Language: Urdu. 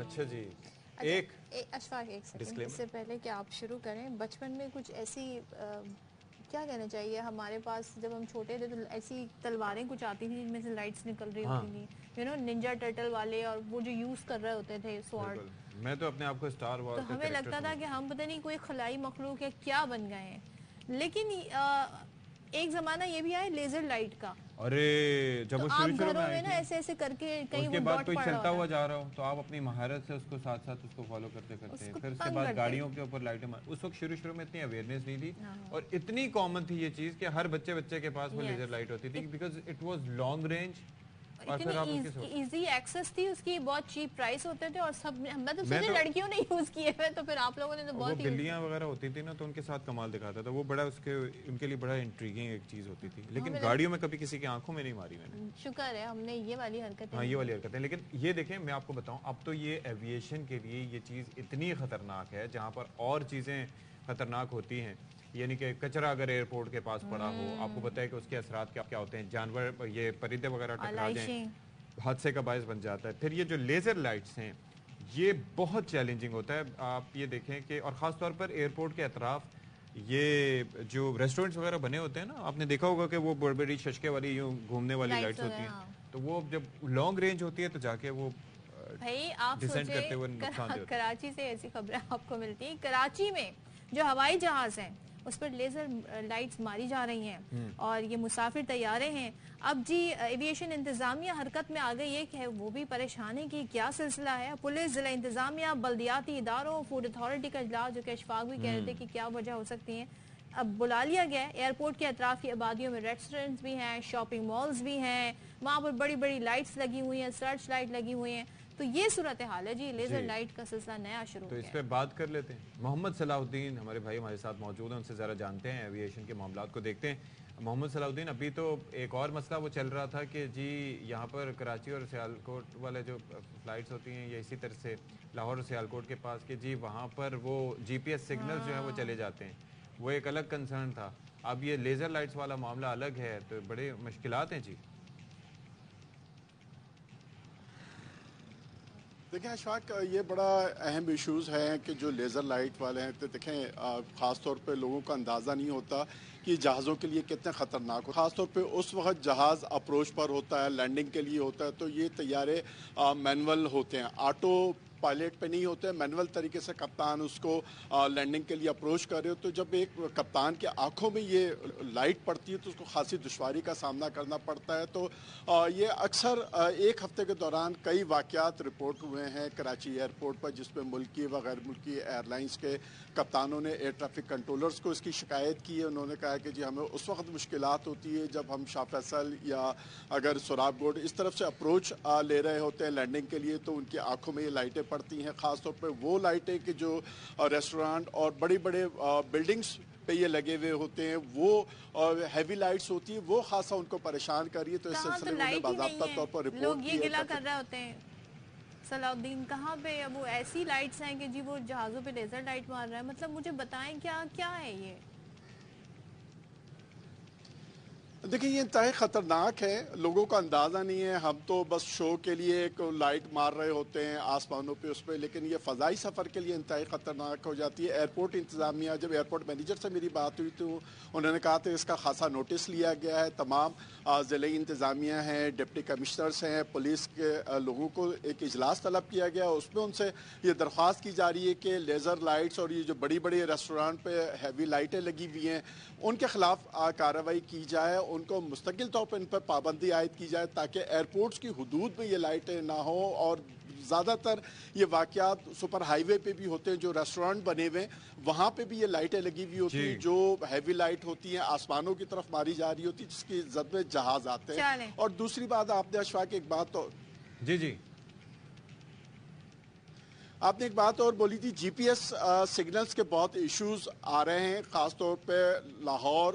اچھا جی ایک اشفاق ایک سیکنڈ اس سے پہلے کہ آپ شروع کریں، بچپن میں کچھ ایسی کیا کہنا چاہیے، ہمارے پاس جب ہم چھوٹے تھے تو ایسی تلواریں کچھ آتی تھیں جن میں سے لائٹس نکل رہی ہوتی تھیں، ننجا ٹرٹل والے، اور وہ جو یوز کر رہے ہوتے تھے سوارڈ. میں تو اپنے آپ کو اسٹار وار تو ہمیں لگتا تھا کہ ہم پتہ نہیں کوئی خلائی مخلوق ہے کیا بن گئے ہیں. لیکن ایک زمانہ یہ بھی آیا لیزر لائٹ کا. ارے جب وہ شروع گھروں میں نا ایسے ایسے کر کے کہیں کے بعد کوئی چلتا ہوا جا رہا ہو تو آپ اپنی مہارت سے اس کو ساتھ ساتھ اس کو فالو کرتے کرتے پھر اس کے بعد گاڑیوں کے اوپر لائٹیں اس وقت شروع میں اتنی اویئرنیس نہیں تھی اور اتنی کامن تھی یہ چیز کہ ہر بچے کے پاس وہ لیزر لائٹ ہوتی تھی because it was long range, easy access تھی اس کی، بہت چیپ پرائس ہوتے تھے اور سب میں تو سوچے لڑکیوں نے یوز کیے ہوئے، تو پھر آپ لوگوں نے تو بہت بلیاں وغیرہ ہوتی تھی نا تو ان کے ساتھ کمال دکھاتا تھا وہ، بڑا ان کے لیے بڑا انٹریگنگ ایک چیز ہوتی تھی. لیکن گاڑیوں میں کبھی کسی کی آنکھوں میں نہیں ماری میں نے، شکر ہے ہم نے یہ والی حرکتیں. ہاں یہ والی حرکتیں. لیکن یہ دیکھیں میں آپ کو بتاؤں اب تو یہ ایویشن کے لیے یہ چیز اتنی خطرناک ہے جہاں پر اور چیزیں خطرناک ہوتی ہیں، یعنی کہ کچرا اگر ایئرپورٹ کے پاس پڑا ہو، آپ کو پتہ ہے کہ اس کے اثرات کیا ہوتے ہیں، جانور یہ پرندے وغیرہ ٹکرا جائیں حادثے کا باعث بن جاتا ہے. پھر یہ جو لیزر لائٹس ہیں یہ بہت چیلنجنگ ہوتا ہے. آپ یہ دیکھیں کہ اور خاص طور پر ایئرپورٹ کے اطراف یہ جو ریسٹورنٹس وغیرہ بنے ہوتے ہیں نا، آپ نے دیکھا ہوگا کہ وہ بڑی بڑی ششکے والی یوں گھومنے والی لائٹس ہوتی ہیں، تو وہ جب لانگ رینج ہوتی ہے تو جا کے وہ بھائی آپ سوچیں کراچی سے ایسی خبریں آپ کو ملتی ہیں، کراچی میں جو ہوائی جہاز ہیں اس پر لیزر لائٹس ماری جا رہی ہیں اور یہ مسافر طیارے ہیں. اب جی ایویشن انتظامیہ حرکت میں آ گئی ہے کہ وہ بھی پریشان ہے کہ کیا سلسلہ ہے. پولیس، ضلع انتظامیہ، بلدیاتی اداروں، فوڈ اتھارٹی کا اجلاس، جو کہ اشفاق بھی کہہ رہے تھے کہ کیا وجہ ہو سکتی ہیں، اب بلا لیا گیا ہے. ایئرپورٹ کے اطراف کی آبادیوں میں ریسٹورنٹس بھی ہیں، شاپنگ مالز بھی ہیں، وہاں پر بڑی بڑی لائٹس لگی ہوئی ہیں، سرچ لائٹ لگی ہوئی ہیں. تو یہ صورتحال ہے جی، لیزر لائٹ کا سلسلہ نیا شروع تو اس پہ بات کر لیتے ہیں. محمد صلاح الدین ہمارے بھائی ہمارے ساتھ موجود ہیں، ان سے ذرا جانتے ہیں ایویشن کے معاملات کو دیکھتے ہیں. محمد صلاح الدین، ابھی تو ایک اور مسئلہ وہ چل رہا تھا کہ جی یہاں پر کراچی اور سیالکوٹ والے جو فلائٹس ہوتی ہیں یا اسی طرح سے لاہور اور سیالکوٹ کے پاس کہ جی وہاں پر وہ جی پی ایس سگنلز جو ہیں وہ چلے جاتے ہیں، وہ ایک الگ کنسرن تھا. اب یہ لیزر لائٹس والا معاملہ الگ ہے تو بڑے مشکلات ہیں. جی دیکھیں اشفاق، یہ بڑا اہم ایشوز ہیں کہ جو لیزر لائٹ والے ہیں. تو دیکھیں خاص طور پہ لوگوں کا اندازہ نہیں ہوتا کہ جہازوں کے لیے کتنے خطرناک ہو. خاص طور پہ اس وقت جہاز اپروچ پر ہوتا ہے، لینڈنگ کے لیے ہوتا ہے، تو یہ طیارے مینول ہوتے ہیں، آٹو پائلٹ پہ نہیں ہوتے ہیں، مینول طریقے سے کپتان اس کو لینڈنگ کے لیے اپروچ کر رہے ہو. تو جب ایک کپتان کے آنکھوں میں یہ لائٹ پڑتی ہے تو اس کو خاصی دشواری کا سامنا کرنا پڑتا ہے. تو یہ اکثر ایک ہفتے کے دوران کئی واقعات رپورٹ ہوئے ہیں کراچی ایئرپورٹ پر، جس پہ ملکی و غیر ملکی ایئر لائنس کے کپتانوں نے ایئر ٹریفک کنٹرولرز کو اس کی شکایت کی ہے. انہوں نے کہا کہ جی ہمیں اس وقت مشکلات ہوتی ہے جب ہم شاہ فیصل یا اگر سراب گوڈ اس طرف سے اپروچ لے رہے ہوتے ہیں لینڈنگ کے لیے، تو ان کی آنکھوں میں یہ لائٹیں پڑتی ہیں. خاص طور پہ وہ لائٹیں کہ جو ریسٹورانٹ اور بڑی بڑے بلڈنگز پہ یہ لگے ہوئے ہوتے ہیں، وہ ہیوی لائٹس ہوتی ہیں، وہ خاصا ان کو پریشان کر رہی ہے. تو اس سلسلے میں انہوں نے باضابطہ طور پر رپورٹ لوگ یہ گلا کر رہے ہوتے ہیں صلاح الدین کہاں پہ اب وہ ایسی لائٹس ہیں کہ جی وہ جہازوں پہ لیزر لائٹ مار رہا ہے. مطلب مجھے بتائیں کیا ہے یہ؟ دیکھیں یہ انتہائی خطرناک ہے، لوگوں کا اندازہ نہیں ہے. ہم تو بس شو کے لیے ایک لائٹ مار رہے ہوتے ہیں آسمانوں پہ اس پہ، لیکن یہ فضائی سفر کے لیے انتہائی خطرناک ہو جاتی ہے. ایئرپورٹ انتظامیہ، جب ایئرپورٹ مینیجر سے میری بات ہوئی تو انہوں نے کہا تھا اس کا خاصا نوٹس لیا گیا ہے. تمام ضلعی انتظامیہ ہیں، ڈپٹی کمشنرز ہیں، پولیس کے لوگوں کو ایک اجلاس طلب کیا گیا. اس میں ان سے یہ درخواست کی جا رہی ہے کہ لیزر لائٹس اور یہ جو بڑی بڑی ریسٹورانٹ پہ ہیوی لائٹیں لگی ہوئی ہیں ان کے خلاف کارروائی کی جائے، ان کو مستقل طور پر ان پر پابندی عائد کی جائے تاکہ ایئرپورٹس کی حدود میں یہ لائٹیں نہ ہوں. اور زیادہ تر یہ واقعات سپر ہائی وے پہ بھی ہوتے ہیں، جو ریسٹورانٹ بنے ہوئے ہیں وہاں پہ بھی یہ لائٹیں لگی ہوئی ہوتی ہیں جو ہیوی لائٹ ہوتی ہیں، آسمانوں کی طرف ماری جا رہی ہوتی جس کی زد میں جہاز آتے ہیں. اور دوسری بات آپ نے اشفاق ایک بات تو آپ نے ایک بات اور بولی تھی، جی پی ایس سگنلز کے بہت ایشوز آ رہے ہیں. خاص طور پہ لاہور